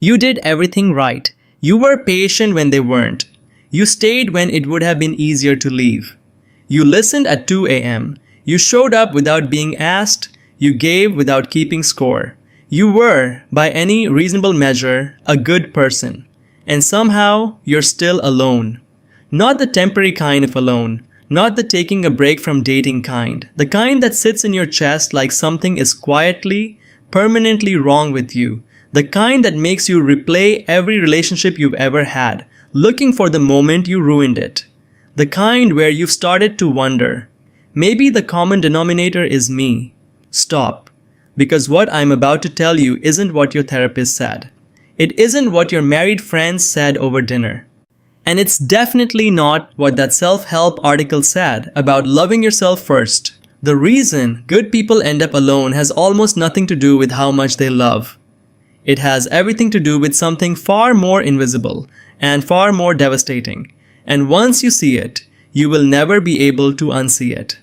You did everything right. You were patient when they weren't. You stayed when it would have been easier to leave. You listened at 2 a.m. You showed up without being asked. You gave without keeping score. You were, by any reasonable measure, a good person. And somehow, you're still alone. Not the temporary kind of alone. Not the taking a break from dating kind. The kind that sits in your chest like something is quietly, permanently wrong with you. The kind that makes you replay every relationship you've ever had, looking for the moment you ruined it. The kind where you've started to wonder, maybe the common denominator is me. Stop. Because what I'm about to tell you isn't what your therapist said. It isn't what your married friends said over dinner. And it's definitely not what that self-help article said about loving yourself first. The reason good people end up alone has almost nothing to do with how much they love. It has everything to do with something far more invisible and far more devastating. And once you see it, you will never be able to unsee it.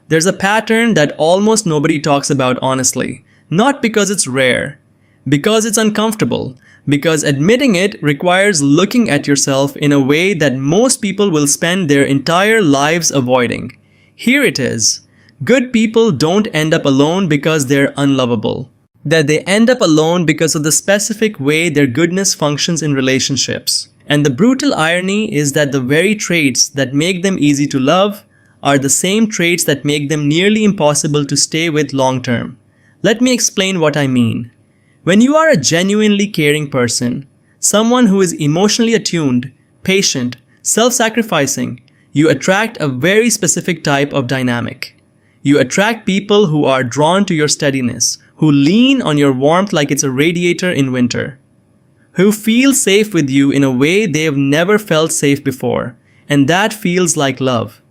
There's a pattern that almost nobody talks about honestly, not because it's rare, because it's uncomfortable, because admitting it requires looking at yourself in a way that most people will spend their entire lives avoiding. Here it is. Good people don't end up alone because they're unlovable. That they end up alone because of the specific way their goodness functions in relationships. And the brutal irony is that the very traits that make them easy to love are the same traits that make them nearly impossible to stay with long term. Let me explain what I mean. When you are a genuinely caring person, someone who is emotionally attuned, patient, self-sacrificing, you attract a very specific type of dynamic. You attract people who are drawn to your steadiness, who lean on your warmth like it's a radiator in winter, who feel safe with you in a way they have never felt safe before, and that feels like love.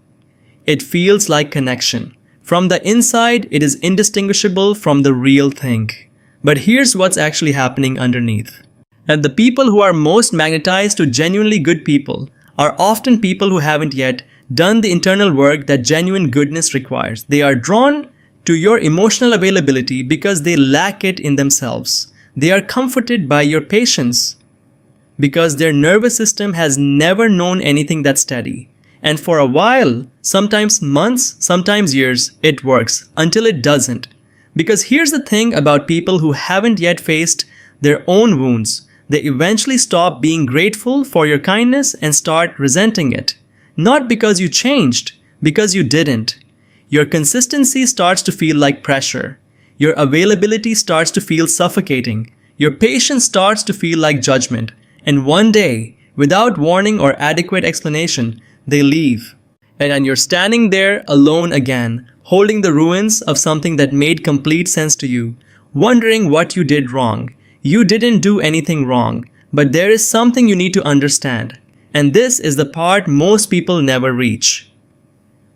It feels like connection. From the inside, it is indistinguishable from the real thing. But here's what's actually happening underneath. And the people who are most magnetized to genuinely good people are often people who haven't yet done the internal work that genuine goodness requires. They are drawn to your emotional availability because they lack it in themselves. They are comforted by your patience because their nervous system has never known anything that steady. And for a while, sometimes months, sometimes years, it works until it doesn't. Because here's the thing about people who haven't yet faced their own wounds. They eventually stop being grateful for your kindness and start resenting it. Not because you changed, because you didn't. Your consistency starts to feel like pressure. Your availability starts to feel suffocating. Your patience starts to feel like judgment. And one day, without warning or adequate explanation, they leave. And then you're standing there alone again, holding the ruins of something that made complete sense to you, wondering what you did wrong. You didn't do anything wrong, but there is something you need to understand. And this is the part most people never reach.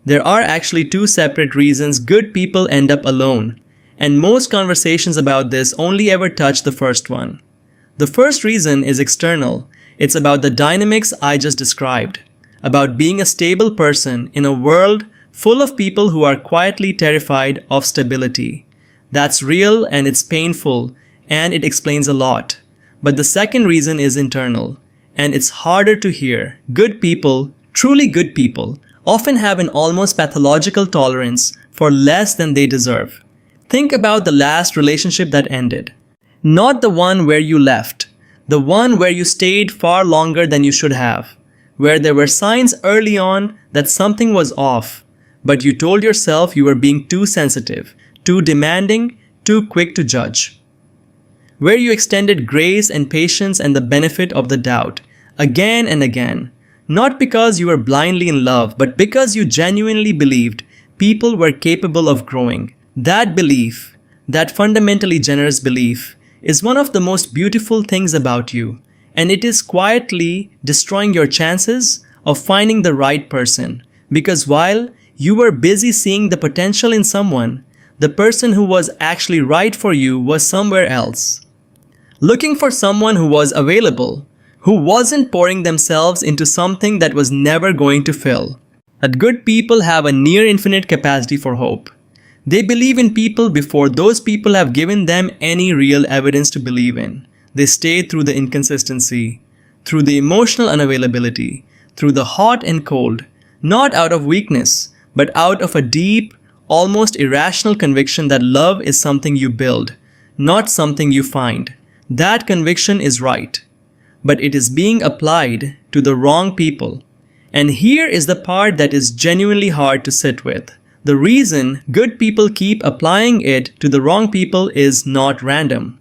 There are actually two separate reasons good people end up alone, and most conversations about this only ever touch the first one. The first reason is external. It's about the dynamics I just described, about being a stable person in a world full of people who are quietly terrified of stability. That's real and it's painful, and it explains a lot. But the second reason is internal, and it's harder to hear. Good people, truly good people, often have an almost pathological tolerance for less than they deserve. Think about the last relationship that ended. Not the one where you left, the one where you stayed far longer than you should have, where there were signs early on that something was off, but you told yourself you were being too sensitive, too demanding, too quick to judge. Where you extended grace and patience and the benefit of the doubt, again and again, not because you were blindly in love, but because you genuinely believed people were capable of growing. That belief, that fundamentally generous belief, is one of the most beautiful things about you, and it is quietly destroying your chances of finding the right person. Because while you were busy seeing the potential in someone, the person who was actually right for you was somewhere else. Looking for someone who was available, who wasn't pouring themselves into something that was never going to fill. That good people have a near infinite capacity for hope. They believe in people before those people have given them any real evidence to believe in. They stayed through the inconsistency, through the emotional unavailability, through the hot and cold, not out of weakness, but out of a deep, almost irrational conviction that love is something you build, not something you find. That conviction is right, but it is being applied to the wrong people. And here is the part that is genuinely hard to sit with. The reason good people keep applying it to the wrong people is not random.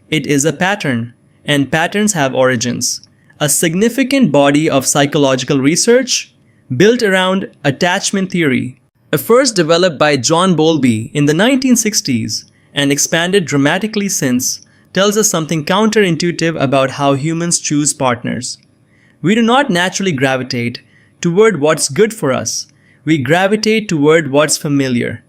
It is a pattern, and patterns have origins. A significant body of psychological research built around attachment theory, first developed by John Bowlby in the 1960s and expanded dramatically since, tells us something counterintuitive about how humans choose partners. We do not naturally gravitate toward what's good for us. We gravitate toward what's familiar.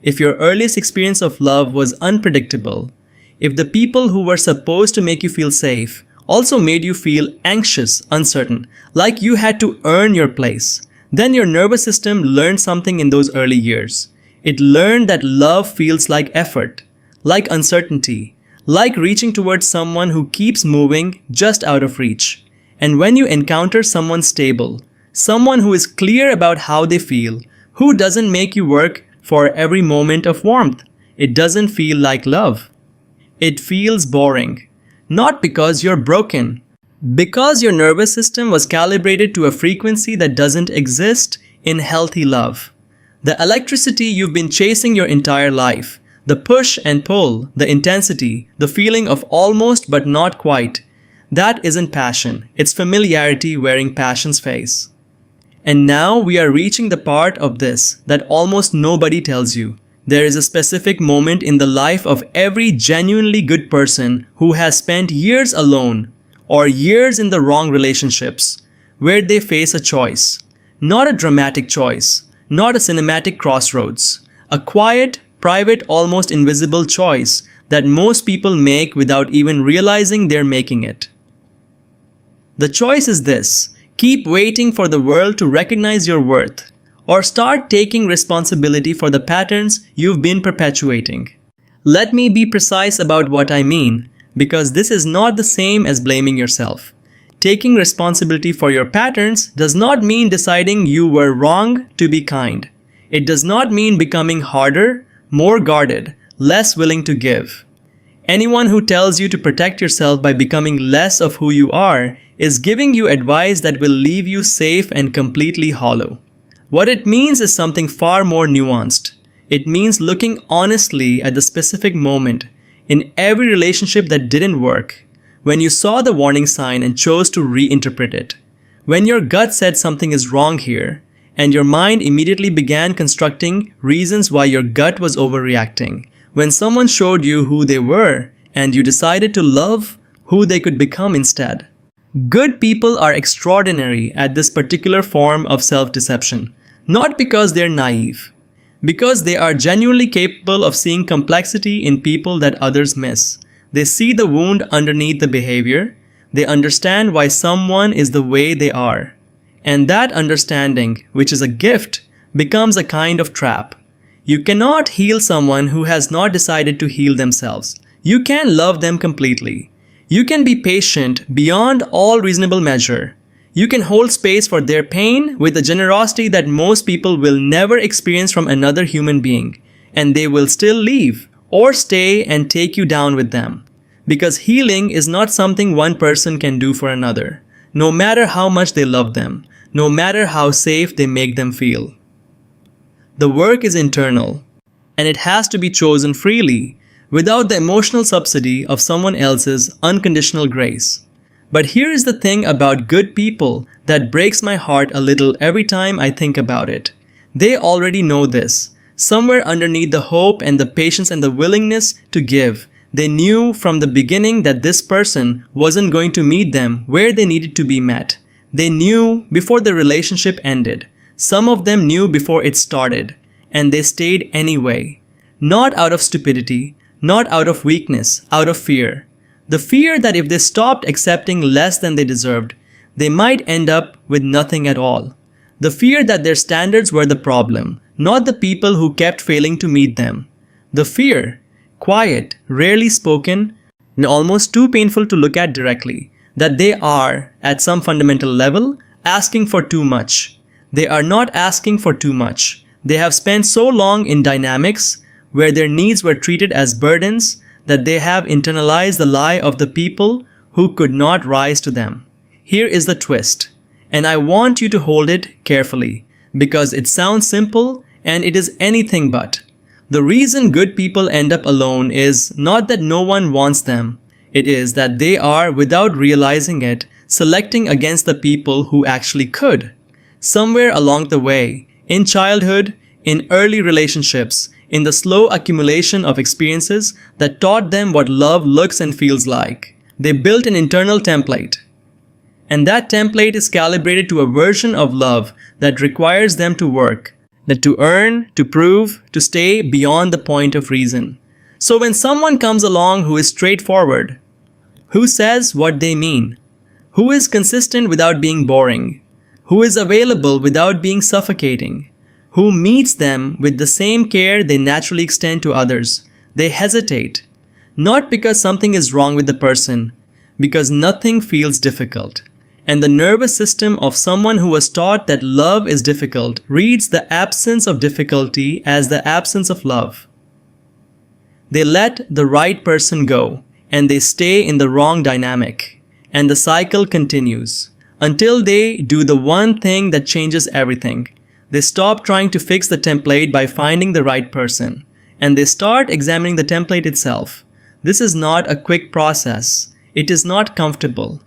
If your earliest experience of love was unpredictable, if the people who were supposed to make you feel safe also made you feel anxious, uncertain, like you had to earn your place, then your nervous system learned something in those early years. It learned that love feels like effort, like uncertainty, like reaching towards someone who keeps moving just out of reach. And when you encounter someone stable, someone who is clear about how they feel, who doesn't make you work for every moment of warmth, it doesn't feel like love. It feels boring. Not because you're broken, because your nervous system was calibrated to a frequency that doesn't exist in healthy love. The electricity you've been chasing your entire life, the push and pull, the intensity, the feeling of almost but not quite, that isn't passion, it's familiarity wearing passion's face. And now we are reaching the part of this that almost nobody tells you. There is a specific moment in the life of every genuinely good person who has spent years alone or years in the wrong relationships where they face a choice. Not a dramatic choice, not a cinematic crossroads. A quiet, private, almost invisible choice that most people make without even realizing they're making it. The choice is this: keep waiting for the world to recognize your worth, or start taking responsibility for the patterns you've been perpetuating. Let me be precise about what I mean, because this is not the same as blaming yourself. Taking responsibility for your patterns does not mean deciding you were wrong to be kind. It does not mean becoming harder, more guarded, less willing to give. Anyone who tells you to protect yourself by becoming less of who you are is giving you advice that will leave you safe and completely hollow. What it means is something far more nuanced. It means looking honestly at the specific moment in every relationship that didn't work, when you saw the warning sign and chose to reinterpret it, when your gut said something is wrong here, and your mind immediately began constructing reasons why your gut was overreacting, when someone showed you who they were and you decided to love who they could become instead. Good people are extraordinary at this particular form of self-deception, not because they're naive, because they are genuinely capable of seeing complexity in people that others miss. They see the wound underneath the behavior. They understand why someone is the way they are. And that understanding, which is a gift, becomes a kind of trap. You cannot heal someone who has not decided to heal themselves. You can love them completely. You can be patient beyond all reasonable measure. You can hold space for their pain with a generosity that most people will never experience from another human being, and they will still leave or stay and take you down with them. Because healing is not something one person can do for another, no matter how much they love them, no matter how safe they make them feel. The work is internal, and it has to be chosen freely, without the emotional subsidy of someone else's unconditional grace. But here is the thing about good people that breaks my heart a little every time I think about it. They already know this. Somewhere underneath the hope and the patience and the willingness to give, they knew from the beginning that this person wasn't going to meet them where they needed to be met. They knew before the relationship ended. Some of them knew before it started, and they stayed anyway. Not out of stupidity, not out of weakness, out of fear. The fear that if they stopped accepting less than they deserved, they might end up with nothing at all. The fear that their standards were the problem, not the people who kept failing to meet them. The fear, quiet, rarely spoken, and almost too painful to look at directly, that they are, at some fundamental level, asking for too much. They are not asking for too much. They have spent so long in dynamics where their needs were treated as burdens that they have internalized the lie of the people who could not rise to them. Here is the twist, and I want you to hold it carefully, because it sounds simple and it is anything but. The reason good people end up alone is not that no one wants them. It is that they are, without realizing it, selecting against the people who actually could. Somewhere along the way, in childhood, in early relationships, in the slow accumulation of experiences that taught them what love looks and feels like, they built an internal template. And that template is calibrated to a version of love that requires them to work, that to earn, to prove, to stay beyond the point of reason. So when someone comes along who is straightforward, who says what they mean, who is consistent without being boring, who is available without being suffocating, who meets them with the same care they naturally extend to others, they hesitate. Not because something is wrong with the person, because nothing feels difficult. And the nervous system of someone who was taught that love is difficult reads the absence of difficulty as the absence of love. They let the right person go, and they stay in the wrong dynamic. And the cycle continues until they do the one thing that changes everything. They stop trying to fix the template by finding the right person, and they start examining the template itself. This is not a quick process. It is not comfortable.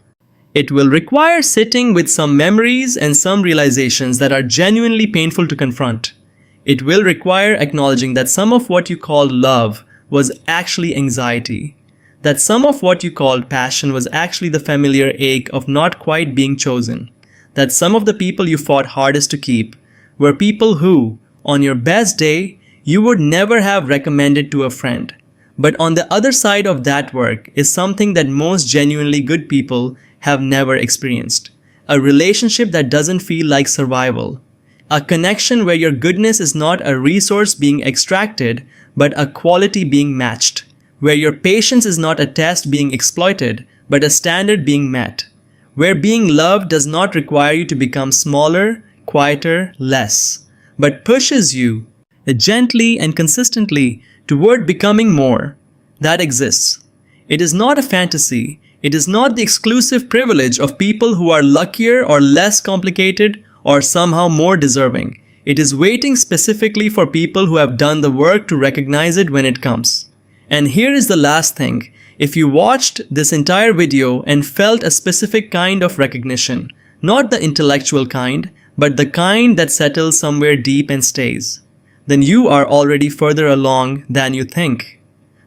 It will require sitting with some memories and some realizations that are genuinely painful to confront. It will require acknowledging that some of what you called love was actually anxiety, that some of what you called passion was actually the familiar ache of not quite being chosen, that some of the people you fought hardest to keep were people who, on your best day, you would never have recommended to a friend. But on the other side of that work is something that most genuinely good people have never experienced. A relationship that doesn't feel like survival. A connection where your goodness is not a resource being extracted, but a quality being matched. Where your patience is not a test being exploited, but a standard being met. Where being loved does not require you to become smaller, quieter, less, but pushes you gently and consistently toward becoming more. That exists. It is not a fantasy. It is not the exclusive privilege of people who are luckier or less complicated or somehow more deserving. It is waiting specifically for people who have done the work to recognize it when it comes. And here is the last thing. If you watched this entire video and felt a specific kind of recognition, not the intellectual kind, but the kind that settles somewhere deep and stays, then you are already further along than you think.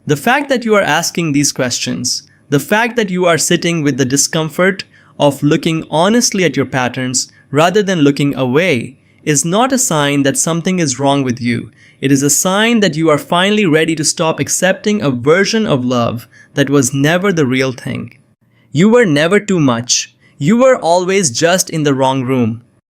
The fact that you are asking these questions, the fact that you are sitting with the discomfort of looking honestly at your patterns rather than looking away, is not a sign that something is wrong with you. It is a sign that you are finally ready to stop accepting a version of love that was never the real thing. You were never too much. You were always just in the wrong room.